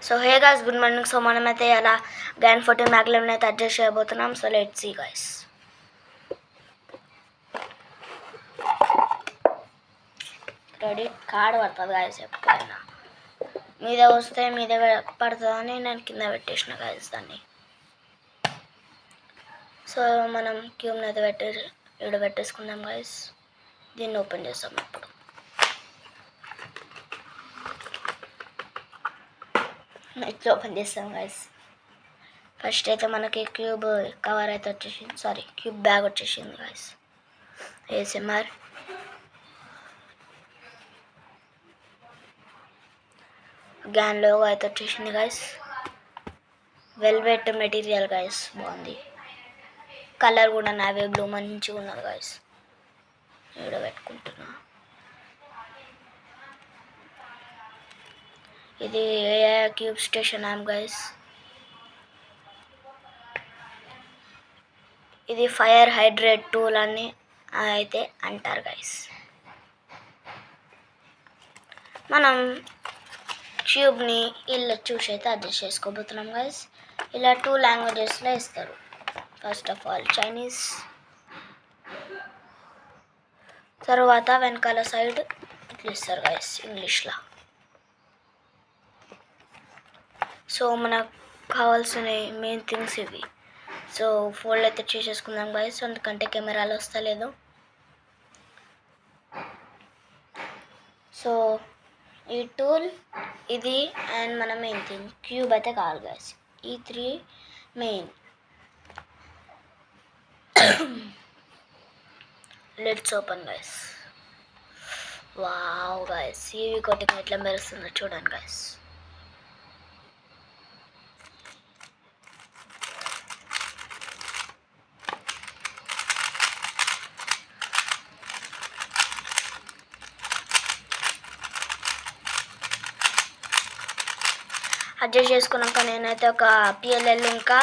So hey guys, good morning. So మనమైతే అలా గ్రాండ్ 14 మ్యాక్లెవెన్ అయితే అడ్జస్ట్ చేయబోతున్నాం. So let's see guys. Credit card పడుతుంది గాయస్, ఎప్పుడైనా మీద వస్తే మీద పడుతుందని నేను కింద పెట్టేసిన గాయస్ దాన్ని. సో మనం క్యూబ్ని అయితే ఇక్కడ పెట్టేసుకుందాం గాయస్. దీన్ని ఓపెన్ చేస్తాం ఇప్పుడు. ఇట్లా ఓపెన్ చేస్తాం గాయస్. ఫస్ట్ అయితే మనకి క్యూబ్ కవర్ అయితే వచ్చేసింది, సారీ క్యూబ్ బ్యాగ్ వచ్చేసింది గాయస్. ఏఎస్ఎంఆర్ గ్యాన్ లోగో అయితే వచ్చేసింది గాయస్. వెల్వెట్ మెటీరియల్ గాయస్, బాగుంది. కలర్ కూడా నావే బ్లూ మంచిగా ఉన్నది గాయస్. ఇక్కడ పెట్టుకుంటున్నా. ఇది క్యూబ్ స్టేషన్ యాప్ గాయస్. ఇది ఫైర్ హైడ్రేట్ టూల్ అని అయితే అంటారు గాయస్. మనం క్యూబ్ని ఇలా చూసి అయితే అడ్జస్ట్ చేసుకోబోతున్నాం గాయస్. ఇలా 2 లాంగ్వేజెస్లో ఇస్తారు. ఫస్ట్ ఆఫ్ ఆల్ చైనీస్, తర్వాత వెనకాల సైడ్ ఇట్లా ఇస్తారు గాయస్ ఇంగ్లీష్లో. సో మనకు కావాల్సిన మెయిన్ థింగ్స్ ఇవి. సో ఫోల్డ్ అయితే చేసేసుకుందాం గాయస్, ఎందుకంటే కెమెరాలో వస్తలేదు. సో ఈ టూల్ ఇది అండ్ మన మెయిన్ థింగ్ క్యూబ్ అయితే కావాలి గాయస్. ఈ 3 main. Let's open guys. Wow guys, ఇవి కొట్టిన ఎట్లా మెరుస్తుందో చూడండి గాయస్. అడ్జస్ట్ చేసుకున్నాక నేనైతే ఒక పిఎల్ఎల్ ఇంకా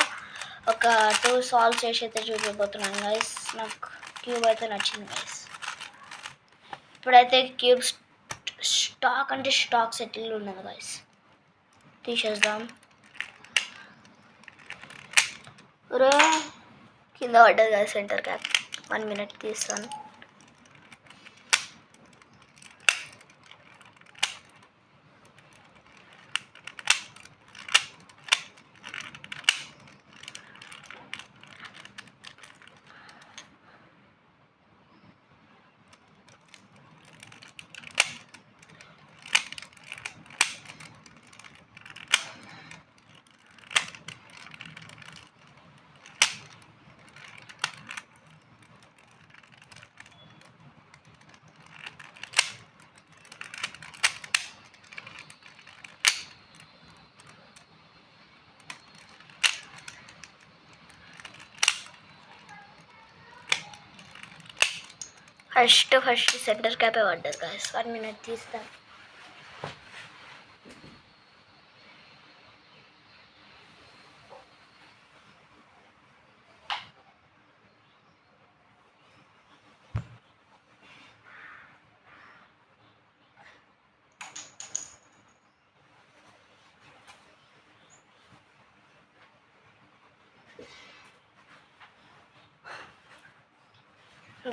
ఒక 2 సాల్వ్ చేసి అయితే చూపిపోతున్నాను గైస్. నాకు క్యూబ్ అయితే నచ్చింది గైస్. ఇప్పుడైతే క్యూబ్ స్టాక్ అంటే స్టాక్ సెటిల్ ఉన్నది గైస్. తీసేద్దాం. రే కింద పడ్డది గైస్ సెంటర్ క్యాప్. 1 మినిట్ తీస్తాను. ఫస్ట్ సెంటర్ క్యాపే పడ్డది గాయస్. 1 మినిట్ తీస్తాను.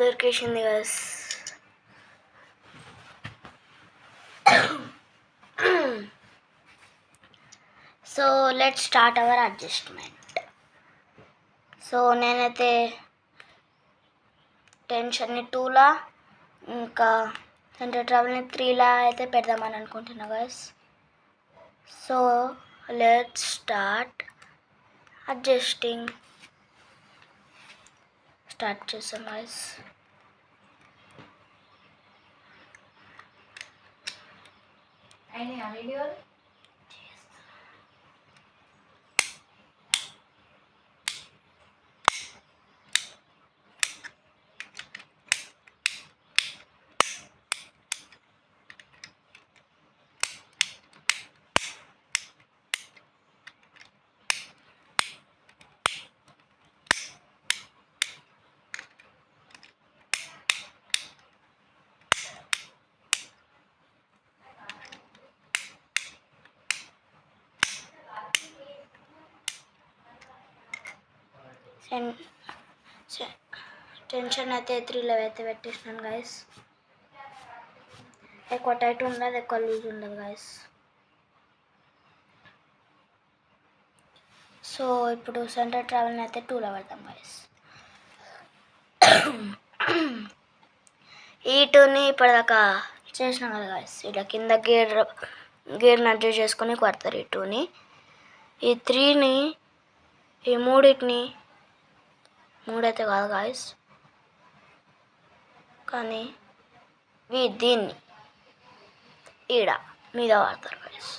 దొరికేసింది guys. So let's start our adjustment. సో నేనైతే టెన్షన్ని 2లా ఇంకా సెంటర్ ట్రావెల్ని 3లా అయితే పెడదామని అనుకుంటున్నా guys. So let's start adjusting. Start చేసాం గాయస్. అయినా వీడియోలు టెన్షన్ అయితే 3 అయితే పెట్టేసినాను గైస్. ఎక్కువ టైట్ ఉండదు, ఎక్కువ లూజ్ ఉండదు గైస్. సో ఇప్పుడు సెంటర్ ట్రావెల్ని అయితే 2లో పెడతాం గైస్. ఈ 2ని ఇప్పటిదాకా చేసినాం కదా గైస్. ఇట్లా కింద గేర్ని అడ్జస్ట్ చేసుకొని కొడతారు ఈ 2ని. ఈ 3ని ఈ మూడింటిని 3 అయితే కాదు గాయస్, కానీ దీన్ని ఈడ మీద వాడతారు గాయస్.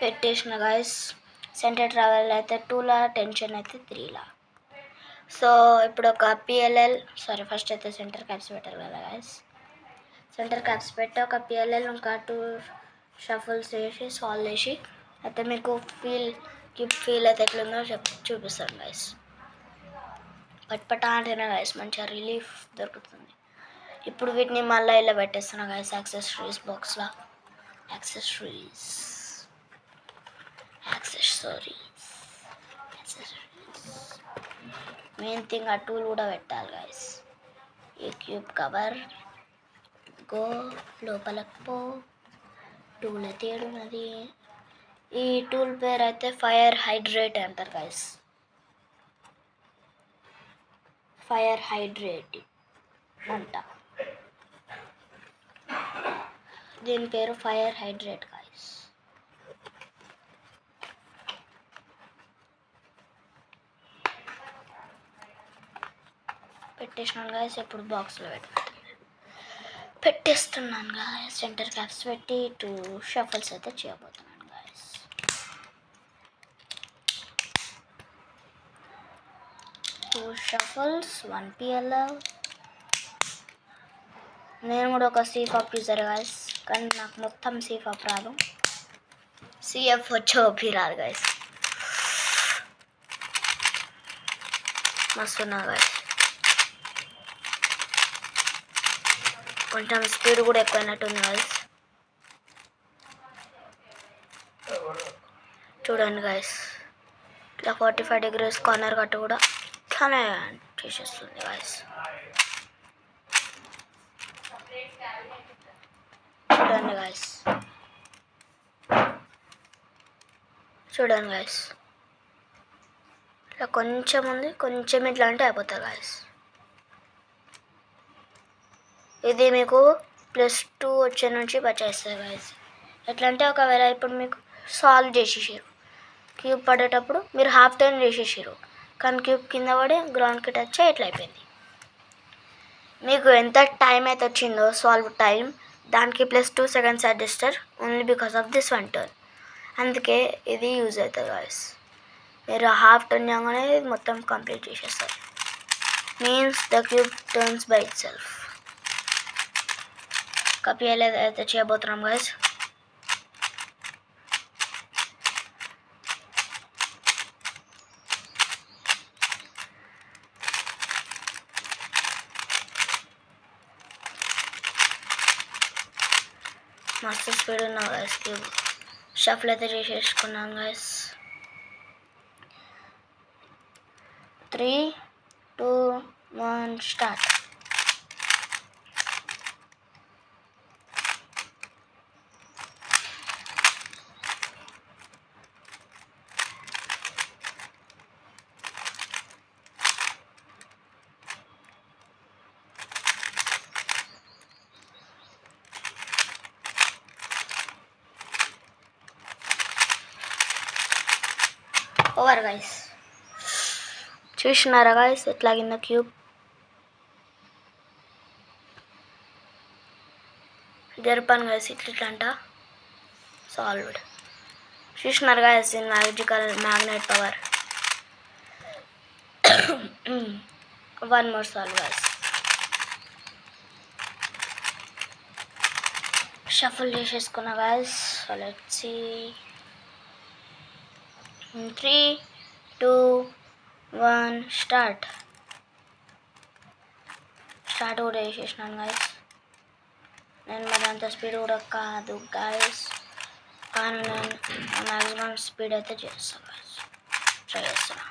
పెట్టేసిన గాయస్. సెంటర్ ట్రావెల్ అయితే 2లా, టెన్షన్ అయితే 3లా. సో ఇప్పుడు ఒక ఫస్ట్ అయితే సెంటర్ క్యాప్స్ పెట్టారు కదా గాయస్. సెంటర్ క్యాప్స్ పెట్టి ఒక పిఎల్ఎల్ ఇంకా 2 షఫల్స్ వేసి సాల్వ్ చేసి అయితే మీకు ఫీల్ అయితే ఎట్లుందో చూపిస్తాను గాయస్. పట్పటా అంటేనే గాయస్ మంచిగా రిలీఫ్ దొరుకుతుంది. ఇప్పుడు వీటిని మళ్ళీ ఇలా పెట్టేస్తున్నా గాయస్ యాక్సెసరీస్ బాక్స్లో. యాక్సెసరీస్ మెయిన్ థింగ్ ఆ టూల్ కూడా పెట్టాలి గాయస్. ఈ క్యూబ్ కవర్ గో లోపలకు పో. టూల్ అయితే ఏడున్నది. ఈ టూల్ పేరు అయితే ఫైర్ హైడ్రేట్ అంటారు గాయస్. ఫైర్ హైడ్రేట్ అంట, దీని పేరు ఫైర్ హైడ్రేట్ గాయస్. పెట్టేసినాను గాయస్. ఇప్పుడు బాక్స్లో పెట్టేస్తున్నాను గాయస్. సెంటర్ క్యాప్స్ పెట్టి 2 షఫల్స్ అయితే చేయబోతున్నాను గాయస్. 2 షఫల్స్ 1 పిఎల్ఎల్. నేను కూడా ఒక సీఫాప్ యూజర్ గాయస్, కానీ నాకు మొత్తం సీఫాప్ రాదు. సిఎఫ్ వచ్చే ఓపీ రాదు గాయస్. మస్తున్నా గాయస్. కొంచెం స్పీడ్ కూడా ఎక్కువైనట్టుంది గాయస్. చూడండి గాయస్, ఇట్లా 45 degrees కార్నర్ కట్ కూడా ఇట్లానే చేసేస్తుంది గాయస్. చూడండి గాయస్, ఇట్లా కొంచెం ఉంది, కొంచెం ఇట్లా అంటే అయిపోతుంది గాయస్. ఇది మీకు +2 వచ్చే నుంచి బచాయిస్తుంది గాయస్. ఎట్లా అంటే ఒకవేళ ఇప్పుడు మీకు సాల్వ్ చేసేసారు, క్యూబ్ పడేటప్పుడు మీరు హాఫ్ టర్న్ చేసేసారు, కానీ క్యూబ్ కింద పడి గ్రౌండ్కి టచ్ అయ్యి ఇట్లా అయిపోయింది. మీకు ఎంత టైం అయితే వచ్చిందో సాల్వ్ టైం, దానికి +2 seconds adjuster only because of this 1 turn. అందుకే ఇది యూజ్ అవుతుంది గాయస్. మీరు హాఫ్ టర్న్ చేయగానే మొత్తం కంప్లీట్ చేసేస్తారు. Means the cube turns by itself. కపిఎల్ అయితే చేయబోతున్నాం గాయస్. మస్తు స్పీడ్ ఉన్నాం గాయస్. క్యూబ్ షఫల్ అయితే చేసేసుకున్నాం గాయస్. 3, 2, 1 స్టార్ట్. Over guys. చూసినారా గాయస్ ఎట్లాగిందో క్యూబ్. జరపాను గాయస్ ఇట్లంట సాల్వ్డ్. చూసినారు guys in magical magnet power. 1 more solve guys. Shuffle చేసేసుకున్నా guys. So let's see. 3, 2, 1 start కూడా చేసేసినాను గైస్. నేను మరి అంత స్పీడ్ కూడా కాదు గైస్, కానీ నేను మ్యాక్సిమం స్పీడ్ అయితే చేస్తాను గైస్, ట్రై చేస్తాను.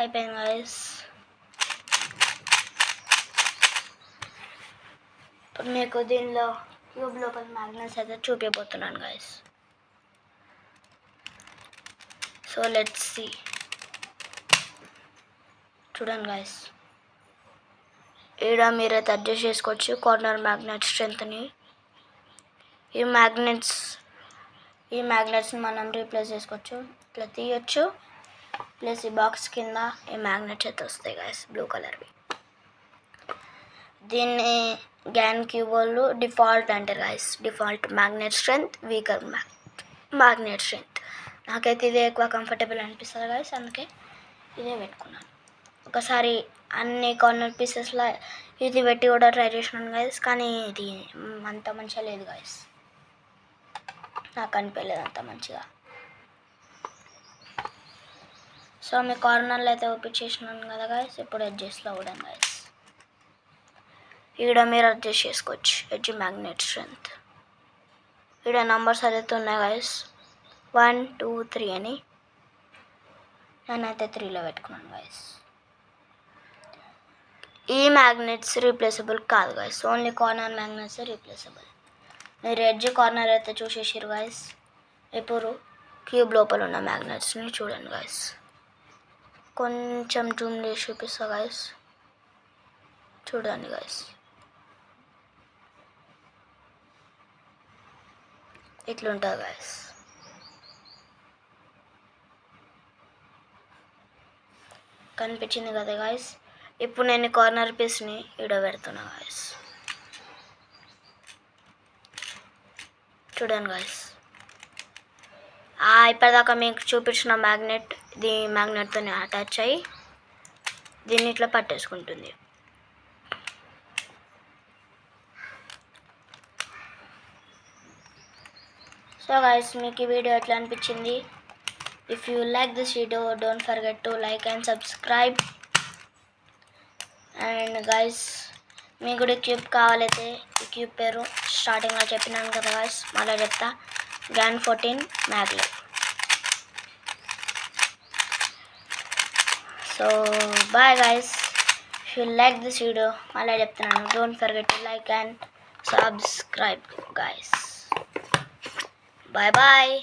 అయిపోయింది గైస్. ఇప్పుడు మీకు దీనిలో క్యూబ్ లోపల మ్యాగ్నెట్స్ అయితే చూపించబోతున్నాను గైస్. So let's see. చూడండి గైస్, ఈడ మీరైతే అడ్జస్ట్ చేసుకోవచ్చు కార్నర్ మ్యాగ్నెట్ స్ట్రెంత్ని. ఈ మ్యాగ్నెట్స్ని మనం రీప్లేస్ చేసుకోవచ్చు, ఇట్లా తీయచ్చు. ప్లస్ ఈ బాక్స్ కింద ఈ మ్యాగ్నెట్స్ అయితే వస్తాయి గైస్, బ్లూ కలర్వి. దీన్ని గ్యాన్ క్యూబ్ వాళ్ళు డిఫాల్ట్ అంటారు guys. Default magnet strength, weaker magnet strength. నాకైతే ఇదే ఎక్కువ కంఫర్టబుల్ అనిపిస్తుంది గైస్, అందుకే ఇదే పెట్టుకున్నాను. ఒకసారి అన్ని కార్నర్ పీసెస్లో ఇది పెట్టి కూడా ట్రై చేసినాను గైస్, కానీ ఇది అంత మంచిగా లేదు గైస్, నాకు అనిపించలేదు అంత మంచిగా. సో మీ కార్నర్లో అయితే ఒప్పించేసినాను కదా గైస్. ఇప్పుడు ఎడ్జెస్లో కూడా గైస్, ఈడ మీరు అడ్జస్ట్ చేసుకోవచ్చు ఎడ్జ్ మ్యాగ్నెట్ స్ట్రెంత్. ఈడ నంబర్స్ అయితే ఉన్నాయి గైస్, 1, 2, 3 అని. నేనైతే 3లో పెట్టుకున్నాను గైస్. ఈ మ్యాగ్నెట్స్ రీప్లేసబుల్ కాదు guys, only corner magnets replaceable. మీరు ఎడ్జ్ కార్నర్ అయితే చూసేసారు గైస్. ఇప్పుడు క్యూబ్ లోపల ఉన్న మ్యాగ్నెట్స్ని చూడండి గైస్. కొంచెం జూమ్ చేసి చూపిస్తా గైస్, చూడండి గైస్. ఇట్లుంటుంది గైస్. కనిపించింది కదా గైస్. ఇప్పుడు నేను కార్నర్ పీస్ని ఈడ పెడుతున్నా గైస్. చూడండి గైస్, ఇప్పటిదాకా మీకు చూపించిన మ్యాగ్నెట్ ఇది మ్యాగ్నెట్తో అటాచ్ అయ్యి దీన్ని ఇట్లా పట్టేసుకుంటుంది. సో గైస్, మీకు ఈ వీడియో ఎట్లా అనిపించింది? If you like this video don't forget to like and subscribe. And guys, మీకు కూడా క్యూబ్ కావాలైతే ఈ క్యూబ్ పేరు స్టార్టింగ్లో చెప్పినాను కదా గైస్, మళ్ళీ చెప్తా. GAN 14 Maglev. So bye guys. If you like this video మళ్ళీ చెప్తున్నాను, don't forget to like and subscribe guys. Bye bye.